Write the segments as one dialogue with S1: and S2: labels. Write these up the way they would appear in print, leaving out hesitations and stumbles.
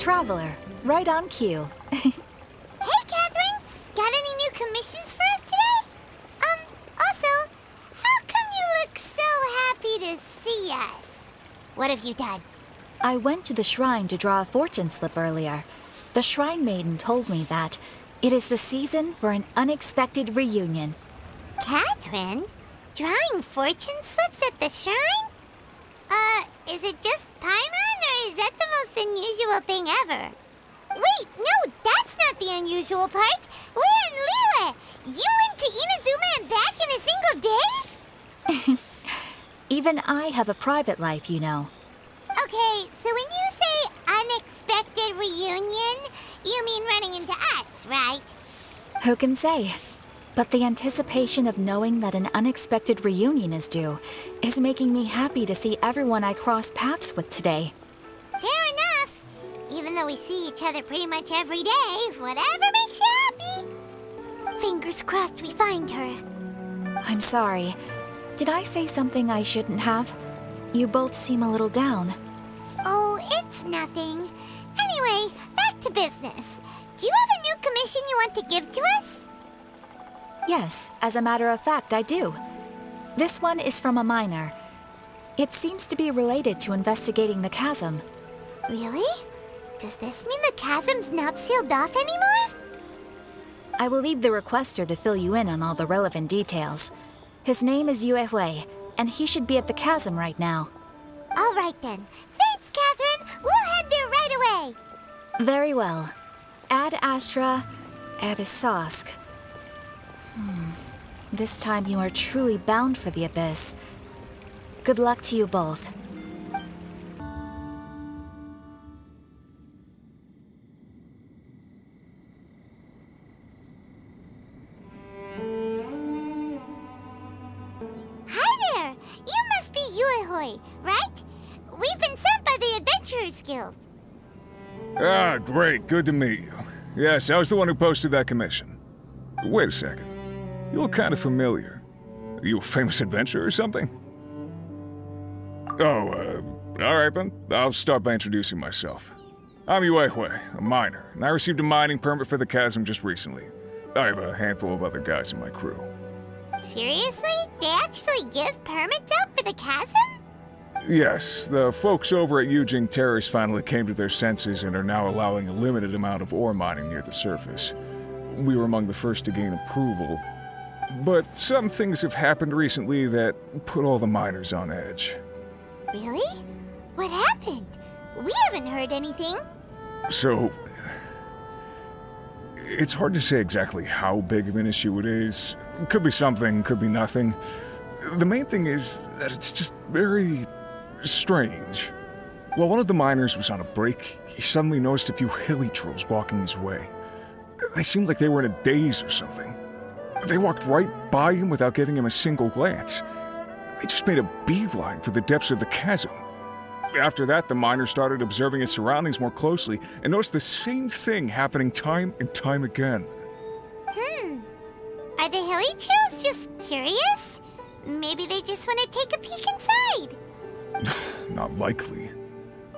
S1: traveler, right on cue.
S2: Hey, Catherine! Got any new commissions for us today? Also, how come you look so happy to see us? What have you done?
S1: I went to the shrine to draw a fortune slip earlier. The shrine maiden told me that it is the season for an unexpected reunion.
S2: Catherine? Drawing fortune slips at the shrine? Is it just Paimon, or is that the most unusual thing ever? Wait, no, that's not the unusual part. We're in Liyue. You went to Inazuma and back in a single day?
S1: Even I have a private life, you know.
S2: Okay, so when you say unexpected reunion, you mean running into us, right?
S1: Who can say? But the anticipation of knowing that an unexpected reunion is due is making me happy to see everyone I cross paths with today.
S2: Fair enough. Even though we see each other pretty much every day, whatever makes you happy. Fingers crossed we find her.
S1: I'm sorry. Did I say something I shouldn't have? You both seem a little down.
S2: Oh, it's nothing. Anyway, back to business. Do you have a new commission you want to give to us?
S1: Yes, as a matter of fact, I do. This one is from a miner. It seems to be related to investigating the chasm.
S2: Really? Does this mean the chasm's not sealed off anymore?
S1: I will leave the requester to fill you in on all the relevant details. His name is Yue Hui, and he should be at the chasm right now.
S2: All right then. Thanks, Catherine. We'll head there right away.
S1: Very well. Ad Astra Abyssosque. This time you are truly bound for the abyss. Good luck to you both.
S2: Hi there! You must be Yue Hui, right? We've been sent by the Adventurers Guild.
S3: Ah, great. Good to meet you. Yes, I was the one who posted that commission. Wait a second. You look kind of familiar. Are you a famous adventurer or something? Oh, alright then. I'll start by introducing myself. I'm Yue Hui, a miner, and I received a mining permit for the chasm just recently. I have a handful of other guys in my crew.
S2: Seriously? They actually give permits out for the chasm?
S3: Yes, the folks over at Yujing Terrace finally came to their senses and are now allowing a limited amount of ore mining near the surface. We were among the first to gain approval, but some things have happened recently that put all the miners on edge.
S2: Really? What happened? We haven't heard anything.
S3: So, it's hard to say exactly how big of an issue it is. Could be something, could be nothing. The main thing is that it's just very strange. While one of the miners was on a break, he suddenly noticed a few hilly trolls walking his way. They seemed like they were in a daze or something. They walked right by him without giving him a single glance. They just made a beeline for the depths of the chasm. After that, the miner started observing his surroundings more closely and noticed the same thing happening time and time again.
S2: Are the hilly trolls just curious? Maybe they just want to take a peek inside.
S3: Not likely.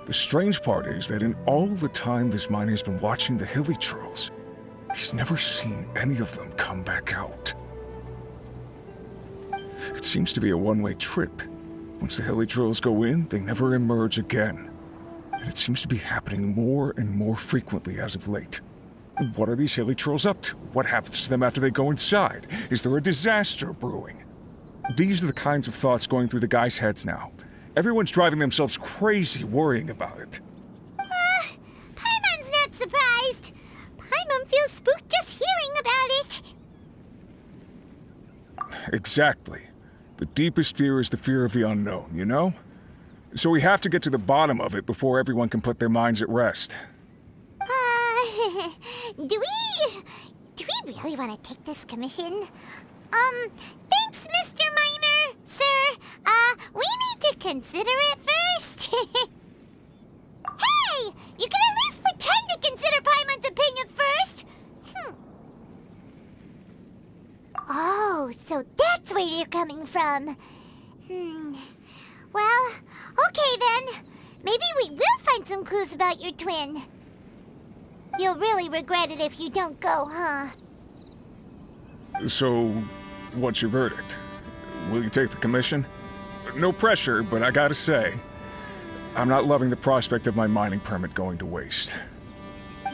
S3: The strange part is that in all the time this miner's been watching the hilly trolls, he's never seen any of them come back out. It seems to be a one-way trip. Once the hilly trolls go in, they never emerge again. And it seems to be happening more and more frequently as of late. What are these hilly trolls up to? What happens to them after they go inside? Is there a disaster brewing? These are the kinds of thoughts going through the guys' heads now. Everyone's driving themselves crazy worrying about it.
S2: Paimon's not surprised. Paimon feels spooked just hearing about it.
S3: Exactly. The deepest fear is the fear of the unknown, you know? So we have to get to the bottom of it before everyone can put their minds at rest.
S2: Do we really want to take this commission? Thanks, Mr. Miner, sir. We need to consider it first. Hey! You can at least pretend to consider Paimon's opinion first! Oh, so that's where you're coming from. Well, okay then. Maybe we will find some clues about your twin. You'll really regret it if you don't go, huh?
S3: So, what's your verdict? Will you take the commission? No pressure, but I gotta say, I'm not loving the prospect of my mining permit going to waste.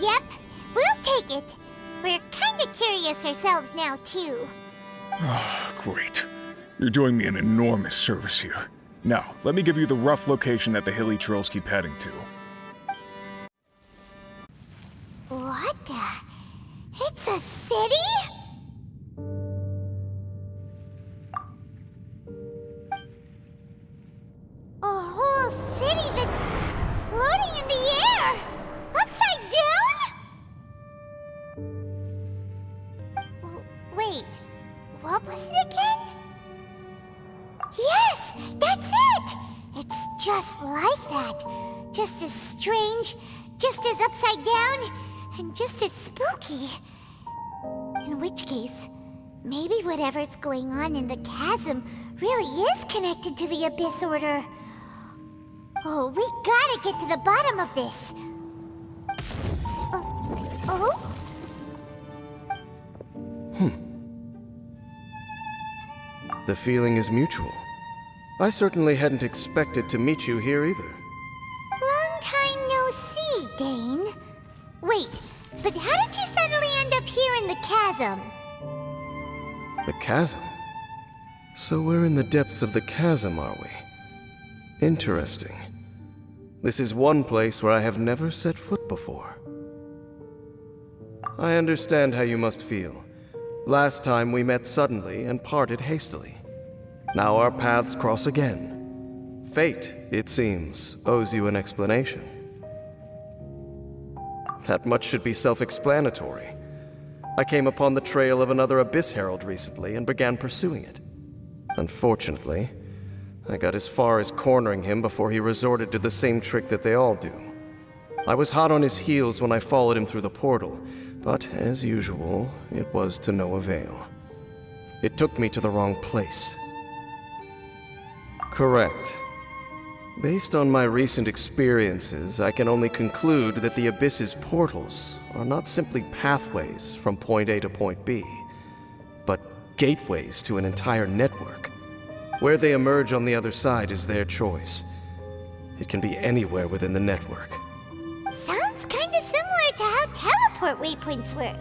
S2: Yep, we'll take it. We're kinda curious ourselves now, too.
S3: Great. You're doing me an enormous service here. Now, let me give you the rough location that the hilly trails keep heading to.
S2: What the? It's a city? A whole city that's floating in the air! Upside down? Wait, what was it again? Yes, that's it! It's just like that. Just as strange, just as upside down, and just as spooky. In which case, maybe whatever's going on in the chasm really is connected to the Abyss Order. Oh, we gotta get to the bottom of this. Oh?
S4: The feeling is mutual. I certainly hadn't expected to meet you here either.
S2: Long time no see, Dane. Wait, but how did you suddenly end up here in the chasm?
S4: The chasm? So we're in the depths of the chasm, are we? Interesting. This is one place where I have never set foot before. I understand how you must feel. Last time we met suddenly and parted hastily. Now our paths cross again. Fate, it seems, owes you an explanation. That much should be self-explanatory. I came upon the trail of another Abyss Herald recently and began pursuing it. Unfortunately, I got as far as cornering him before he resorted to the same trick that they all do. I was hot on his heels when I followed him through the portal, but as usual, it was to no avail. It took me to the wrong place. Correct. Based on my recent experiences, I can only conclude that the Abyss's portals are not simply pathways from point A to point B, but gateways to an entire network. Where they emerge on the other side is their choice. It can be anywhere within the network.
S2: Sounds kinda similar to how teleport waypoints work.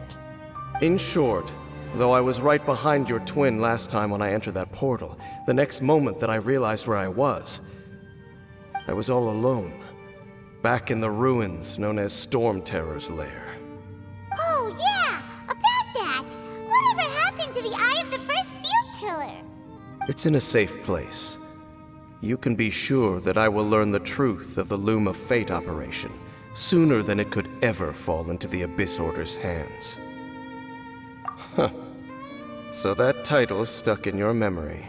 S4: In short, though I was right behind your twin last time when I entered that portal, the next moment that I realized where I was all alone, back in the ruins known as Storm Terror's lair.
S2: Oh yeah, about that! Whatever happened to the Eye of the First Field Tiller?
S4: It's in a safe place. You can be sure that I will learn the truth of the Loom of Fate operation sooner than it could ever fall into the Abyss Order's hands. Huh. So that title stuck in your memory.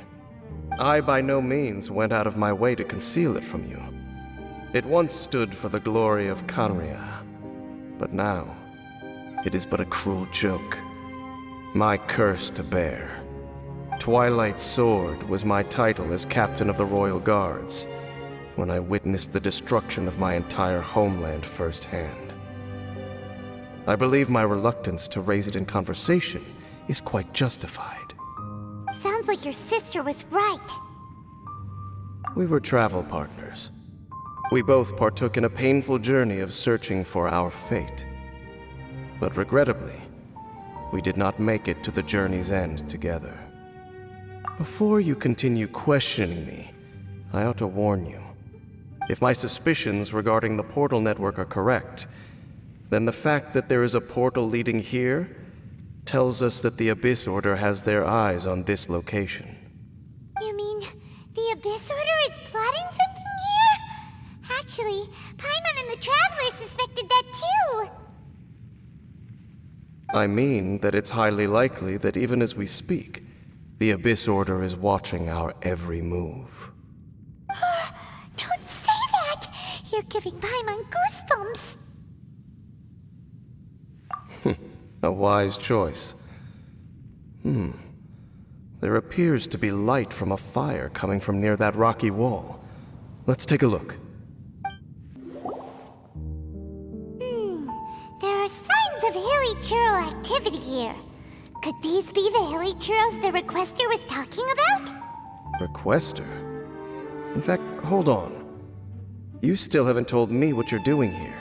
S4: I by no means went out of my way to conceal it from you. It once stood for the glory of Kanria, but now it is but a cruel joke. My curse to bear. Twilight Sword was my title as captain of the Royal Guards when I witnessed the destruction of my entire homeland firsthand. I believe my reluctance to raise it in conversation is quite justified.
S2: Sounds like your sister was right.
S4: We were travel partners. We both partook in a painful journey of searching for our fate. But regrettably, we did not make it to the journey's end together. Before you continue questioning me, I ought to warn you. If my suspicions regarding the portal network are correct, then the fact that there is a portal leading here tells us that the Abyss Order has their eyes on this location.
S2: You mean the Abyss Order is plotting something here? Actually, Paimon and the Traveler suspected that too.
S4: I mean that it's highly likely that even as we speak, the Abyss Order is watching our every move.
S2: Don't say that! You're giving Paimon goosebumps.
S4: A wise choice. There appears to be light from a fire coming from near that rocky wall. Let's take a look.
S2: There are of hilly churl activity here. Could these be the hilly churls the Requester was talking about?
S4: Requester? In fact, hold on. You still haven't told me what you're doing here.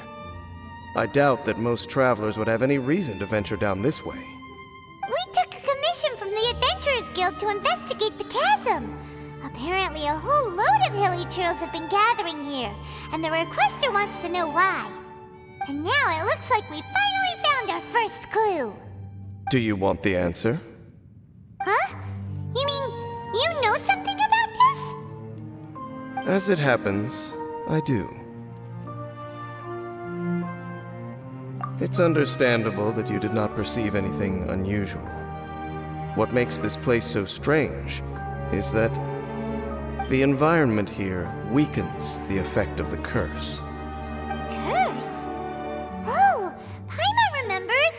S4: I doubt that most travelers would have any reason to venture down this way.
S2: We took a commission from the Adventurers Guild to investigate the chasm. Apparently a whole load of hilly churls have been gathering here, and the Requester wants to know why. And now it looks like we finally found our first clue.
S4: Do you want the answer?
S2: Huh? You mean, you know something about this?
S4: As it happens, I do. It's understandable that you did not perceive anything unusual. What makes this place so strange is that the environment here weakens the effect of the curse.
S2: Curse? Oh, Paimon remembers!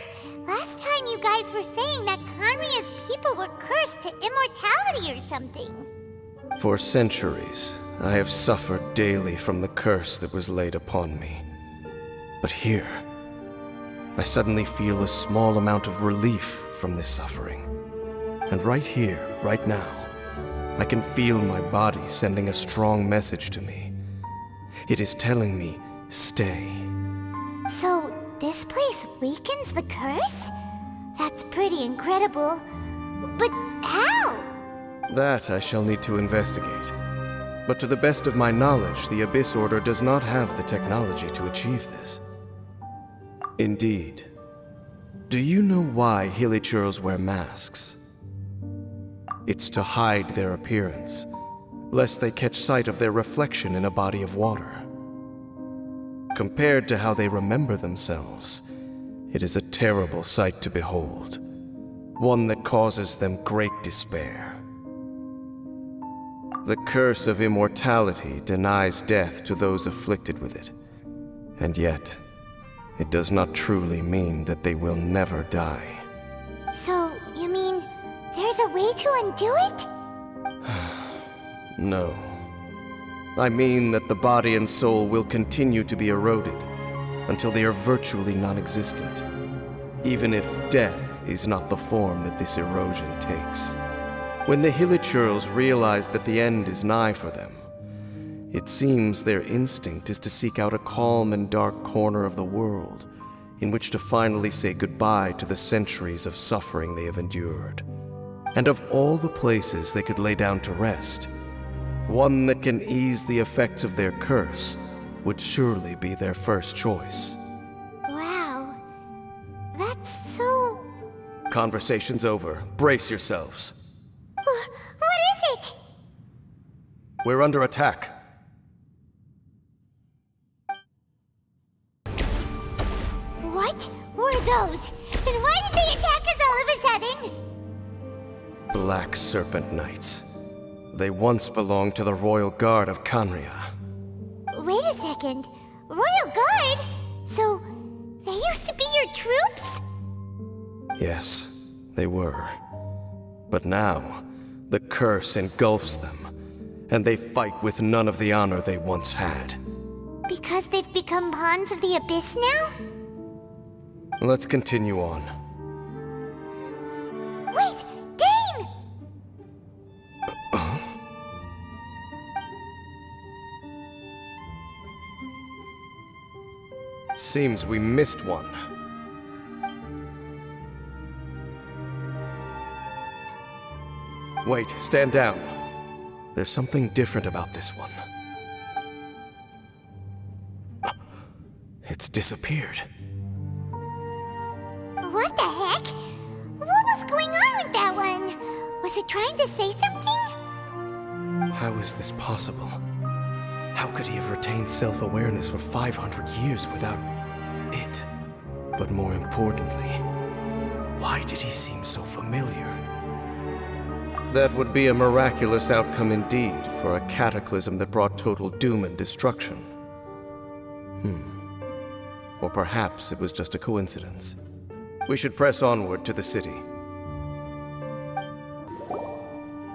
S2: Last time you guys were saying that Conria's people were cursed to immortality or something.
S4: For centuries, I have suffered daily from the curse that was laid upon me. But here, I suddenly feel a small amount of relief from this suffering. And right here, right now, I can feel my body sending a strong message to me. It is telling me, stay.
S2: So, this place weakens the curse? That's pretty incredible. But how?
S4: That I shall need to investigate. But to the best of my knowledge, the Abyss Order does not have the technology to achieve this. Indeed. Do you know why Hilichurls wear masks? It's to hide their appearance, lest they catch sight of their reflection in a body of water. Compared to how they remember themselves, it is a terrible sight to behold, one that causes them great despair. The curse of immortality denies death to those afflicted with it, and yet, it does not truly mean that they will never die.
S2: So, you mean there's a way to undo it?
S4: No. I mean that the body and soul will continue to be eroded until they are virtually non-existent, even if death is not the form that this erosion takes. When the Hilichurls realize that the end is nigh for them, it seems their instinct is to seek out a calm and dark corner of the world in which to finally say goodbye to the centuries of suffering they have endured. And of all the places they could lay down to rest, one that can ease the effects of their curse would surely be their first choice.
S2: Wow. That's so...
S4: Conversation's over. Brace yourselves.
S2: What is it?
S4: We're under attack.
S2: What were those? And why did they attack us all of a sudden?
S4: Black Serpent Knights. They once belonged to the Royal Guard of Conria.
S2: Wait a second. Royal Guard? So, they used to be your troops?
S4: Yes, they were. But now, the curse engulfs them, and they fight with none of the honor they once had.
S2: Because they've become pawns of the Abyss now?
S4: Let's continue on.
S2: Wait! Dane!
S4: Seems we missed one. Wait, stand down. There's something different about this one. It's disappeared.
S2: What the heck? What was going on with that one? Was it trying to say something?
S4: How is this possible? How could he have retained self-awareness for 500 years without it? But more importantly, why did he seem so familiar? That would be a miraculous outcome indeed for a cataclysm that brought total doom and destruction. Or perhaps it was just a coincidence. We should press onward to the city.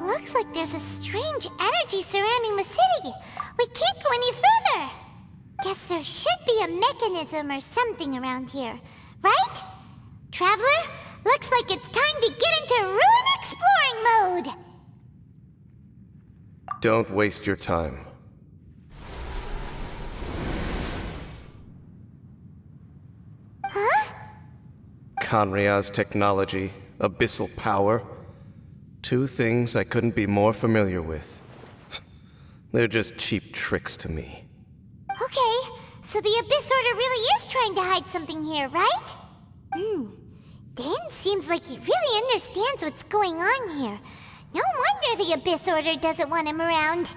S2: Looks like there's a strange energy surrounding the city. We can't go any further. Guess there should be a mechanism or something around here, right? Traveler, looks like it's time to get into ruin exploring mode!
S4: Don't waste your time.
S2: Huh?
S4: Khanria's technology, abyssal power. Two things I couldn't be more familiar with. They're just cheap tricks to me.
S2: Okay, so the Abyss Order really is trying to hide something here, right? Dan seems like he really understands what's going on here. No wonder the Abyss Order doesn't want him around.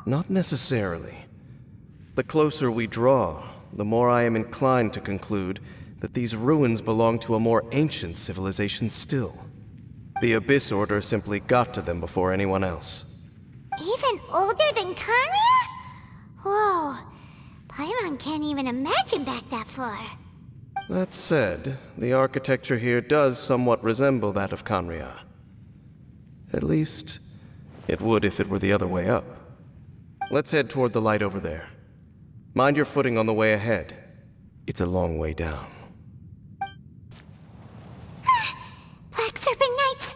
S4: Not necessarily. The closer we draw, the more I am inclined to conclude that these ruins belong to a more ancient civilization still. The Abyss Order simply got to them before anyone else.
S2: Even older than Khanria? Whoa, Paimon can't even imagine back that far.
S4: That said, the architecture here does somewhat resemble that of Khanria. At least, it would if it were the other way up. Let's head toward the light over there. Mind your footing on the way ahead. It's a long way down.
S2: Black Serpent Knights!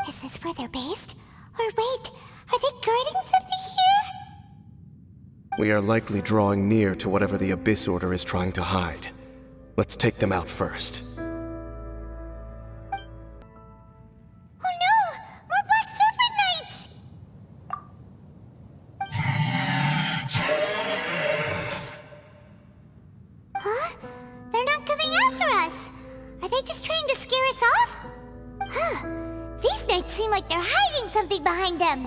S2: Is this where they're based? Or wait, are they guarding something here?
S4: We are likely drawing near to whatever the Abyss Order is trying to hide. Let's take them out first.
S2: Oh no! More Black Serpent Knights! Huh? They're not coming after us! Are they just trying to scare us off? Huh. These knights seem like they're hiding something behind them.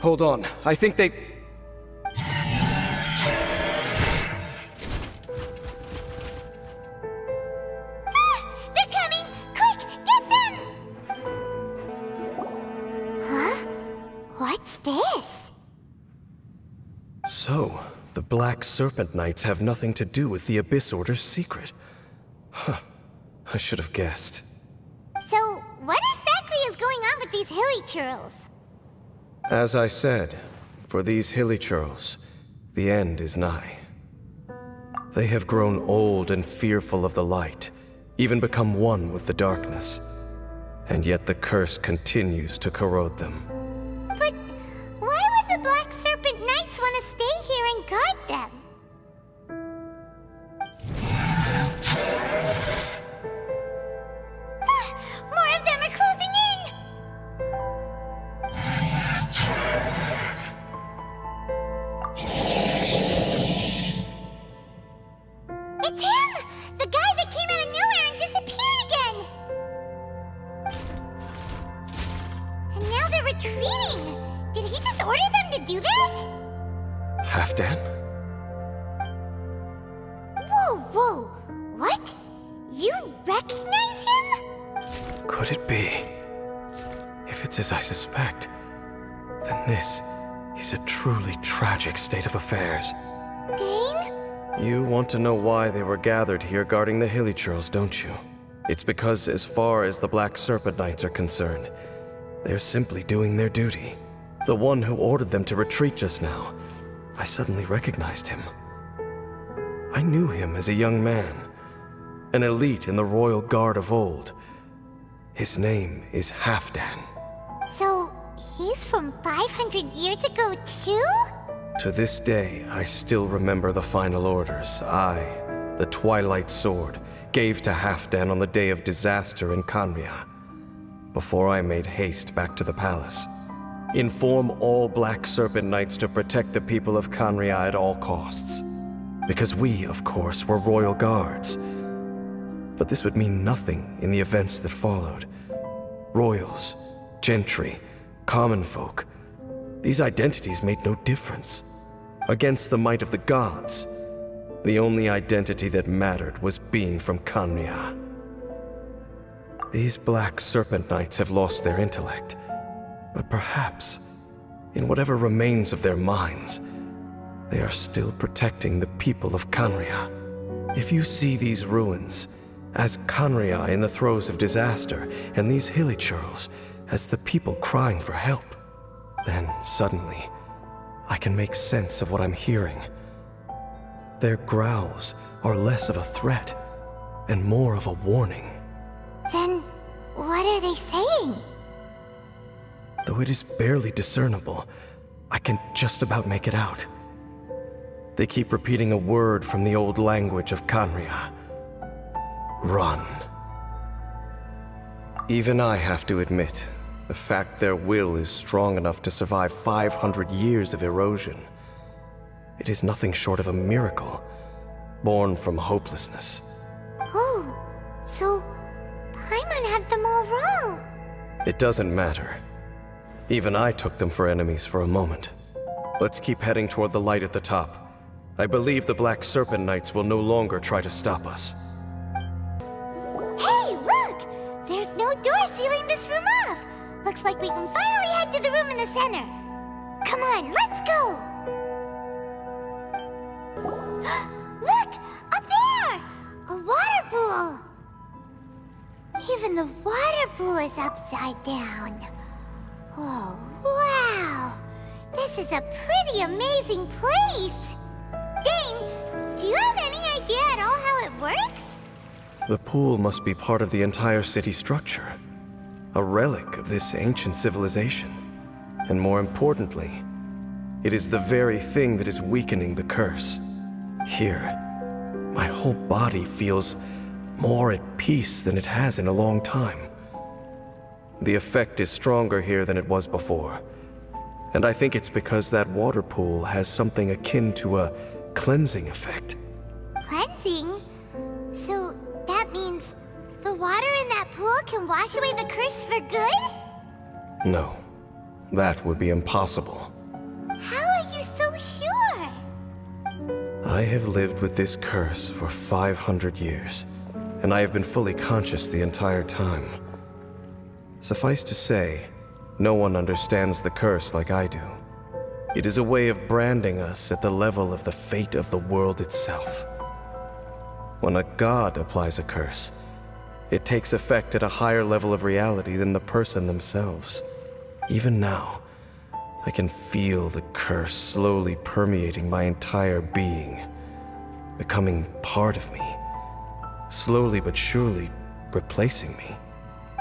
S4: Hold on, I think they...
S2: They're coming! Quick, get them! Huh? What's this?
S4: So, the Black Serpent Knights have nothing to do with the Abyss Order's secret. Huh. I should have guessed.
S2: So, what exactly is going on with these hilly churls?
S4: As I said, for these hilly churls, the end is nigh. They have grown old and fearful of the light, even become one with the darkness. And yet the curse continues to corrode them.
S2: But why would the Black Serpent Knights want to stay here and guard them? More of them are closing in! It's him! The guy that came out of nowhere and disappeared again! And now they're retreating! Did he just order them to do that?
S4: Halfdan?
S2: Whoa, whoa! What? You recognize him?
S4: Could it be? If it's as I suspect, then this is a truly tragic state of affairs.
S2: Dane?
S4: You want to know why they were gathered here guarding the hilly churls, don't you? It's because as far as the Black Serpent Knights are concerned, they're simply doing their duty. The one who ordered them to retreat just now, I suddenly recognized him. I knew him as a young man, an elite in the royal guard of old. His name is Halfdan.
S2: So, he's from 500 years ago too?
S4: To this day, I still remember the final orders I, the Twilight Sword, gave to Halfdan on the day of disaster in Khanria, before I made haste back to the palace. Inform all Black Serpent Knights to protect the people of Khanria at all costs. Because we, of course, were royal guards. But this would mean nothing in the events that followed. Royals, gentry, common folk, these identities made no difference. Against the might of the gods, the only identity that mattered was being from Khanria. These Black Serpent Knights have lost their intellect, but perhaps, in whatever remains of their minds, they are still protecting the people of Khanria. If you see these ruins as Khanria in the throes of disaster, and these hilly churls as the people crying for help, then suddenly, I can make sense of what I'm hearing. Their growls are less of a threat and more of a warning.
S2: Then, what are they saying?
S4: Though it is barely discernible, I can just about make it out. They keep repeating a word from the old language of Khaenri'ah. Run. Even I have to admit, the fact their will is strong enough to survive 500 years of erosion. It is nothing short of a miracle, born from hopelessness.
S2: Oh, so Paimon had them all wrong.
S4: It doesn't matter. Even I took them for enemies for a moment. Let's keep heading toward the light at the top. I believe the Black Serpent Knights will no longer try to stop us.
S2: Hey, look! There's no door sealing this room off. Looks like we can finally head to the room in the center. Come on, let's go! Look! Up there! A water pool! Even the water pool is upside down. Oh, wow! This is a pretty amazing place! Dane, do you have any idea at all how it works?
S4: The pool must be part of the entire city structure. A relic of this ancient civilization. And more importantly, it is the very thing that is weakening the curse. Here, my whole body feels more at peace than it has in a long time. The effect is stronger here than it was before. And I think it's because that water pool has something akin to a cleansing effect.
S2: Cleansing? So that means the water in that pool can wash away the curse for good?
S4: No, that would be impossible.
S2: How are you so sure?
S4: I have lived with this curse for 500 years, and I have been fully conscious the entire time. Suffice to say, no one understands the curse like I do. It is a way of branding us at the level of the fate of the world itself. When a god applies a curse, it takes effect at a higher level of reality than the person themselves. Even now, I can feel the curse slowly permeating my entire being, becoming part of me, slowly but surely replacing me.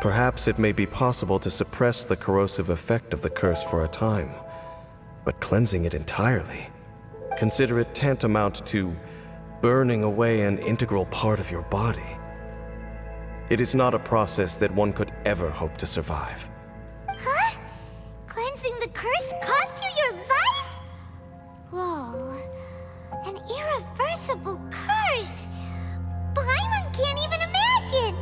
S4: Perhaps it may be possible to suppress the corrosive effect of the curse for a time, but cleansing it entirely, consider it tantamount to burning away an integral part of your body. It is not a process that one could ever hope to survive.
S2: Huh? Cleansing the curse cost you your life? Whoa. An irreversible curse! Paimon can't even imagine!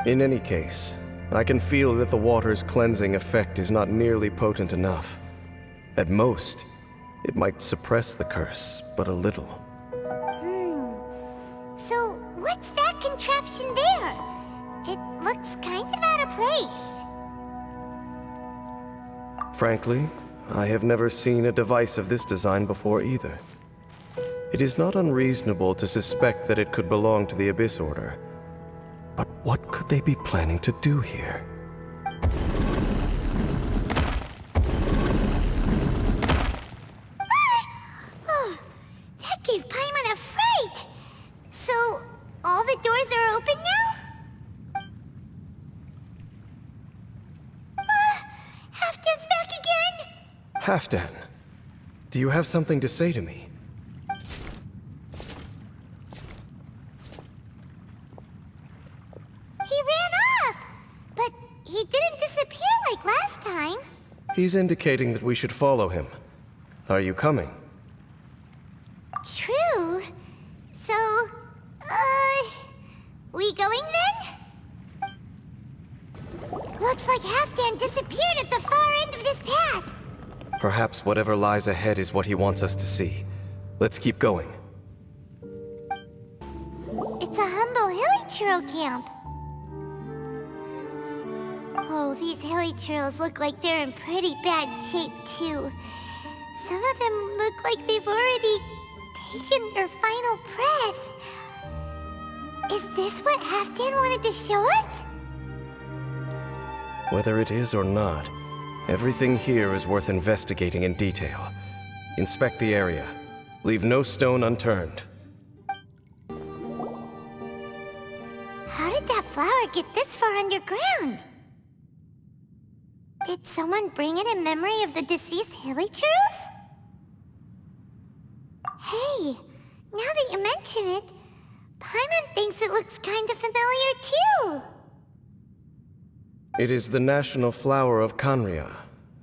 S4: In any case, I can feel that the water's cleansing effect is not nearly potent enough. At most, it might suppress the curse, but a little.
S2: So, what's that contraption there? It looks kind of out of place.
S4: Frankly, I have never seen a device of this design before either. It is not unreasonable to suspect that it could belong to the Abyss Order. But what could they be planning to do here?
S2: Oh, that gave Paimon a fright! So, all the doors are open now? Halfdan's back again!
S4: Halfdan, do you have something to say to me?
S2: He ran off! But he didn't disappear like last time.
S4: He's indicating that we should follow him. Are you coming?
S2: True. So, we going then? Looks like Halfdan disappeared at the far end of this path.
S4: Perhaps whatever lies ahead is what he wants us to see. Let's keep going.
S2: It's a humble hilly churl camp. Oh, these hilly churls look like they're in pretty bad shape, too. Some of them look like they've already taken their final breath. Is this what Halfdan wanted to show us?
S4: Whether it is or not, everything here is worth investigating in detail. Inspect the area. Leave no stone unturned.
S2: How did that flower get this far underground? Did someone bring it in memory of the deceased hilichurls? Hey, now that you mention it, Paimon thinks it looks kind of familiar too.
S4: It is the national flower of Khaenri'ah,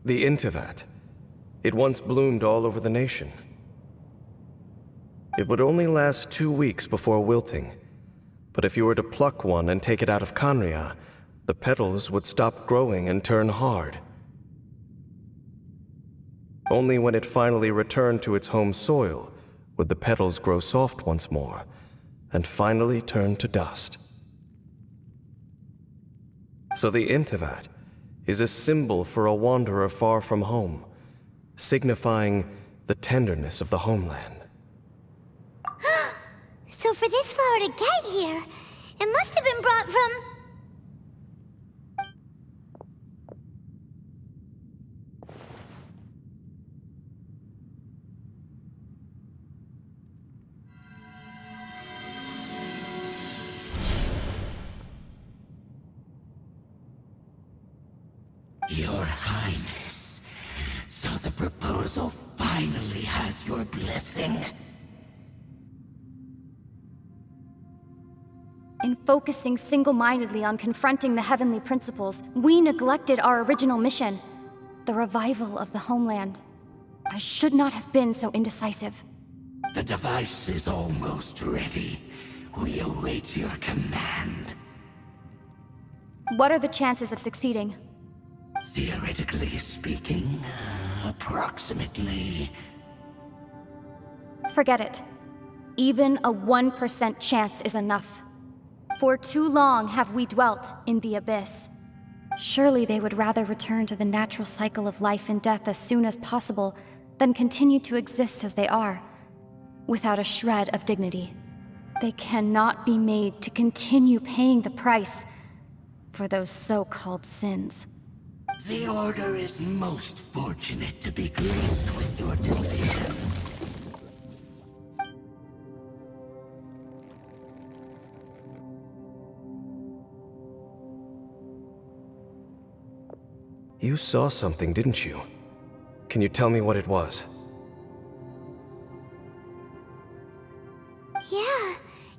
S4: the Intivat. It once bloomed all over the nation. It would only last 2 weeks before wilting, but if you were to pluck one and take it out of Khaenri'ah, the petals would stop growing and turn hard. Only when it finally returned to its home soil would the petals grow soft once more, and finally turn to dust. So the Intivat is a symbol for a wanderer far from home, signifying the tenderness of the homeland.
S2: So for this flower to get here, it must have been brought from...
S5: Your Highness, so the proposal finally has your blessing?
S6: In focusing single-mindedly on confronting the heavenly principles, we neglected our original mission, the revival of the homeland. I should not have been so indecisive.
S5: The device is almost ready. We await your command.
S6: What are the chances of succeeding?
S5: Theoretically speaking, approximately.
S6: Forget it. Even a 1% chance is enough. For too long have we dwelt in the abyss. Surely they would rather return to the natural cycle of life and death as soon as possible than continue to exist as they are, without a shred of dignity. They cannot be made to continue paying the price for those so-called sins.
S5: The Order is most fortunate to be graced with your decision.
S4: You saw something, didn't you? Can you tell me what it was?
S2: Yeah,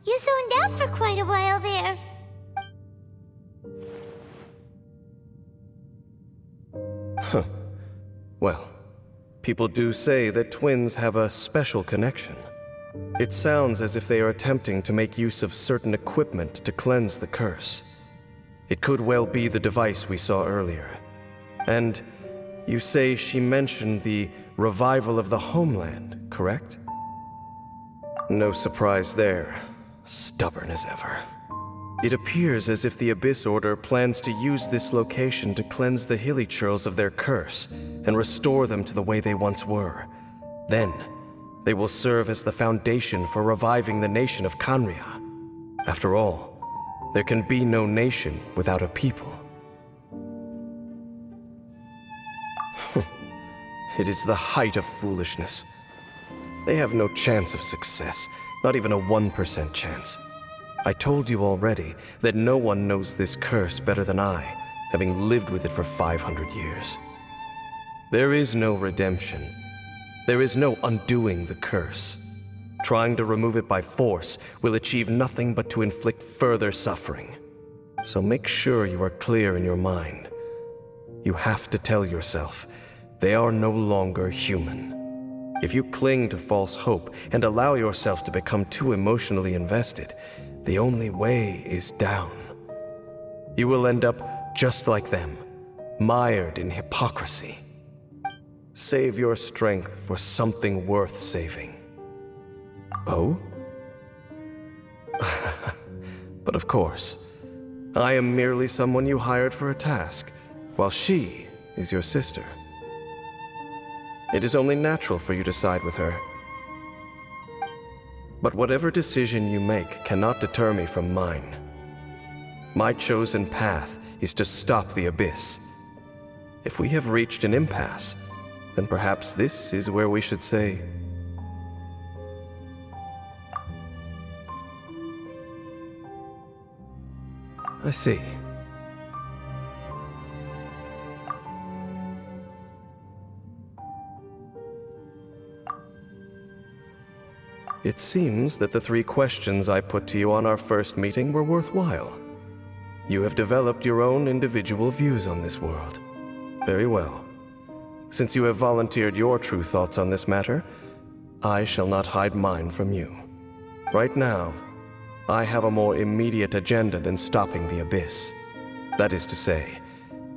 S2: you zoned out for quite a while there.
S4: Huh. Well, people do say that twins have a special connection. It sounds as if they are attempting to make use of certain equipment to cleanse the curse. It could well be the device we saw earlier. And you say she mentioned the revival of the homeland, correct? No surprise there. Stubborn as ever. It appears as if the Abyss Order plans to use this location to cleanse the hilichurls of their curse and restore them to the way they once were. Then, they will serve as the foundation for reviving the nation of Khaenri'ah. After all, there can be no nation without a people. It is the height of foolishness. They have no chance of success, not even a 1% chance. I told you already that no one knows this curse better than I, having lived with it for 500 years. There is no redemption. There is no undoing the curse. Trying to remove it by force will achieve nothing but to inflict further suffering. So make sure you are clear in your mind. You have to tell yourself, they are no longer human. If you cling to false hope and allow yourself to become too emotionally invested, the only way is down. You will end up just like them, mired in hypocrisy. Save your strength for something worth saving. Oh? But of course, I am merely someone you hired for a task, while she is your sister. It is only natural for you to side with her. But whatever decision you make cannot deter me from mine. My chosen path is to stop the Abyss. If we have reached an impasse, then perhaps this is where we should say... I see. It seems that the 3 questions I put to you on our first meeting were worthwhile. You have developed your own individual views on this world. Very well. Since you have volunteered your true thoughts on this matter, I shall not hide mine from you. Right now, I have a more immediate agenda than stopping the Abyss. That is to say,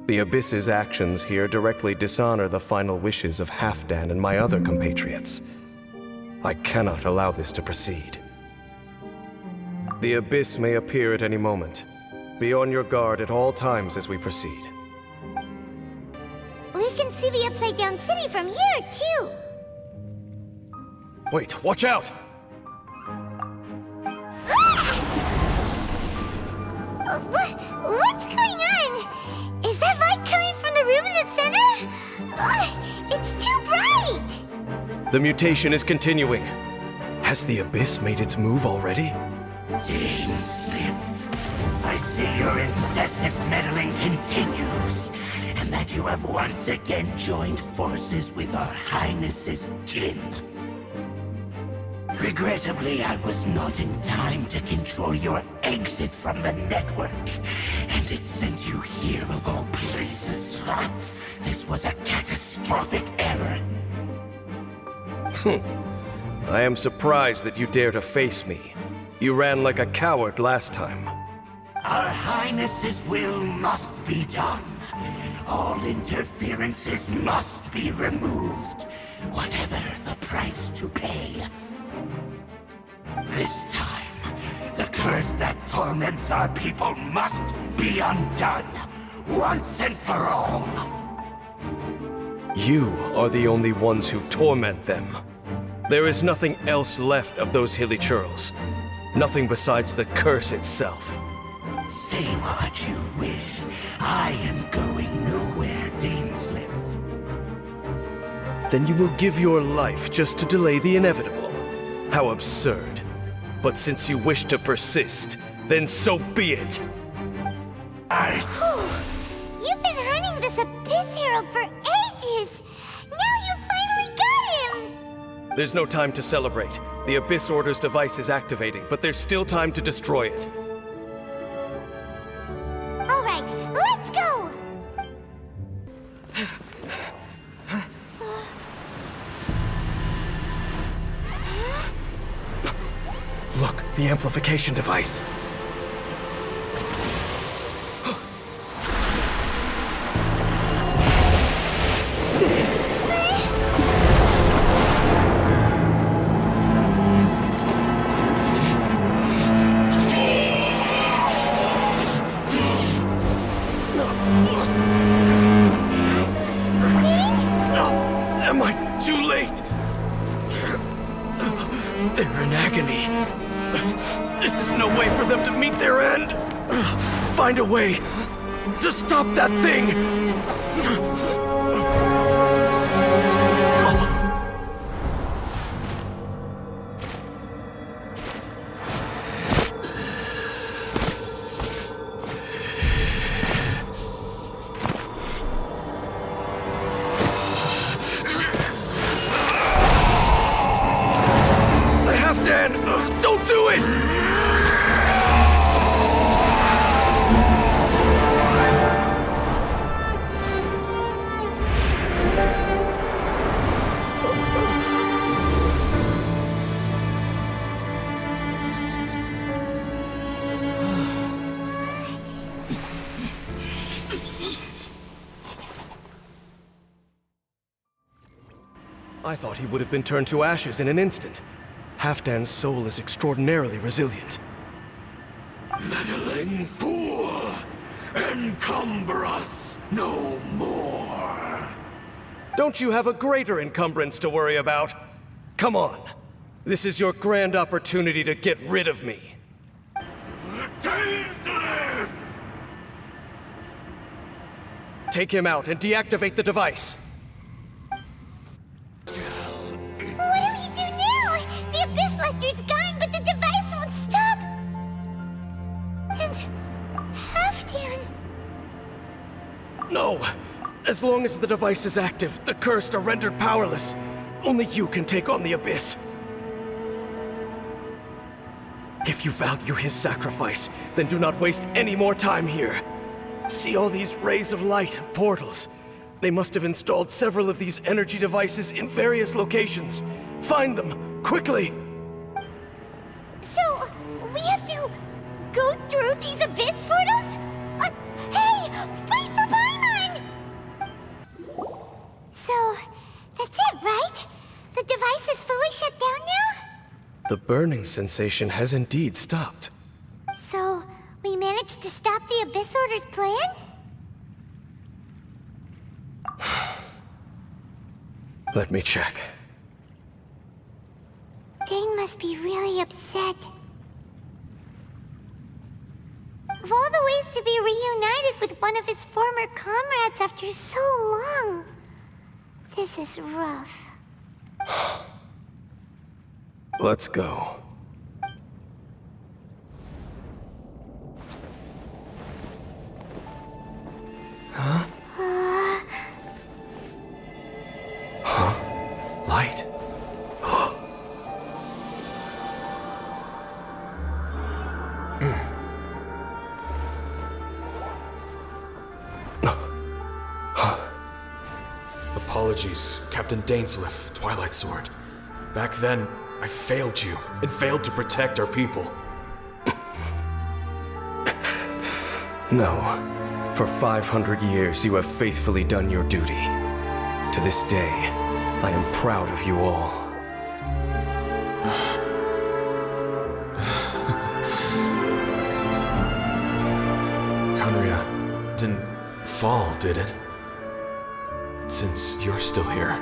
S4: the Abyss's actions here directly dishonor the final wishes of Halfdan and my other compatriots. I cannot allow this to proceed. The Abyss may appear at any moment. Be on your guard at all times as we proceed.
S2: We can see the Upside Down City from here, too.
S4: Wait, watch out!
S2: What's going on? Is that light coming from the room in the center? It's too bright!
S4: The mutation is continuing. Has the Abyss made its move already?
S5: Dainsleif, I see your incessant meddling continues, and that you have once again joined forces with our Highness's kin. Regrettably, I was not in time to control your exit from the network, and it sent you here of all places. This was a catastrophic error.
S4: I am surprised that you dare to face me. You ran like a coward last time.
S5: Our Highness's will must be done. All interferences must be removed, whatever the price to pay. This time, the curse that torments our people must be undone, once and for all.
S4: You are the only ones who torment them. There is nothing else left of those hilly churls. Nothing besides the curse itself.
S5: Say what you wish. I am going nowhere, Dainsleif.
S4: Then you will give your life just to delay the inevitable. How absurd. But since you wish to persist, then so be it.
S2: You've been hunting this Abyss Herald for ages! Now you finally got him!
S4: There's no time to celebrate. The Abyss Order's device is activating, but there's still time to destroy it.
S2: Alright, let's go!
S4: Look, the amplification device. Am I too late? They're in agony. This is no way for them to meet their end. Find a way to stop that thing. Halfdan, don't do it! I thought he would have been turned to ashes in an instant. Halfdan's soul is extraordinarily resilient.
S5: Meddling fool! Encumber us no more!
S4: Don't you have a greater encumbrance to worry about? Come on. This is your grand opportunity to get rid of me.
S5: Dainsleif!
S4: Take him out and deactivate the device. As long as the device is active, the cursed are rendered powerless. Only you can take on the Abyss. If you value his sacrifice, then do not waste any more time here. See all these rays of light and portals? They must have installed several of these energy devices in various locations. Find them, quickly!
S2: So, we have to go through these abyss portals? Hey! Wait for Paimon! So, that's it, right? The device is fully shut down now?
S4: The burning sensation has indeed stopped.
S2: So, we managed to stop the Abyss Order's plan?
S4: Let me check.
S2: Dane must be really upset. Of all the ways to be reunited with one of his former comrades after so long, this is rough.
S4: Let's go. Huh? Light.
S7: Apologies, Captain Dainsleif, Twilight Sword. Back then, I failed you, and failed to protect our people.
S4: No. For 500 years, you have faithfully done your duty. To this day, I am proud of you all.
S7: Khaenri'ah didn't fall, did it? Since you're still here.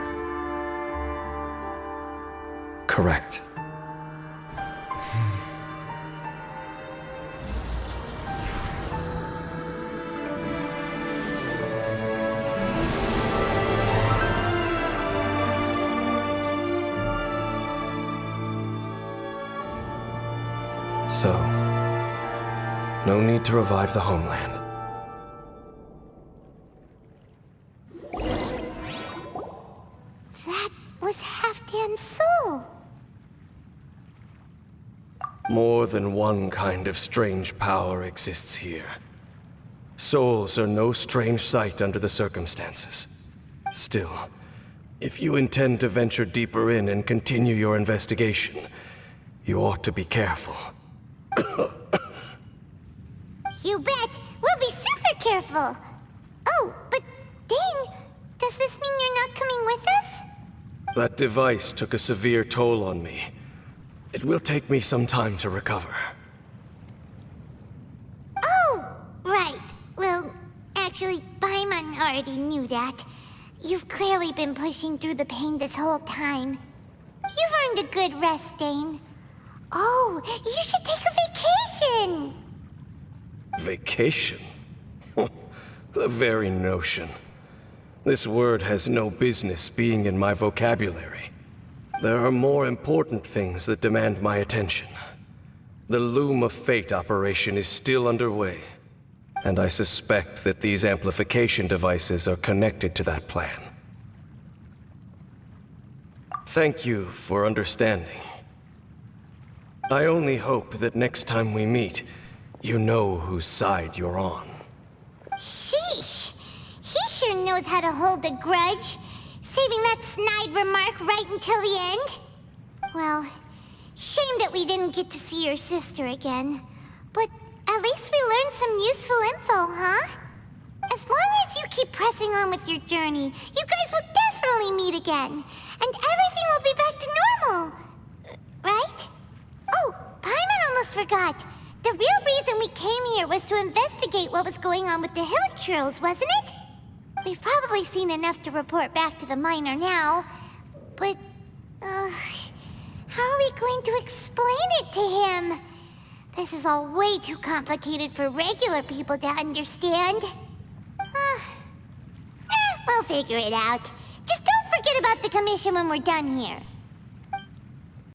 S4: Correct. So, no need to revive the homeland.
S2: That was Halfdan's soul.
S4: More than one kind of strange power exists here. Souls are no strange sight under the circumstances. Still, if you intend to venture deeper in and continue your investigation, you ought to be careful.
S2: You bet! We'll be super careful! Oh, but Dane, does this mean you're not coming with us?
S4: That device took a severe toll on me. It will take me some time to recover.
S2: Oh, right. Well, actually, Paimon already knew that. You've clearly been pushing through the pain this whole time. You've earned a good rest, Dane. Oh, you should take a vacation!
S4: Vacation? The very notion. This word has no business being in my vocabulary. There are more important things that demand my attention. The Loom of Fate operation is still underway, and I suspect that these amplification devices are connected to that plan. Thank you for understanding. I only hope that next time we meet, you know whose side you're on.
S2: Sheesh! He sure knows how to hold a grudge, saving that snide remark right until the end. Well, shame that we didn't get to see your sister again. But at least we learned some useful info, huh? As long as you keep pressing on with your journey, you guys will definitely meet again. And everything will be back to normal. Right? Oh, Paimon almost forgot. The real reason we came here was to investigate what was going on with the Hilichurls, wasn't it? We've probably seen enough to report back to the miner now. But, how are we going to explain it to him? This is all way too complicated for regular people to understand. We'll figure it out. Just don't forget about the commission when we're done here.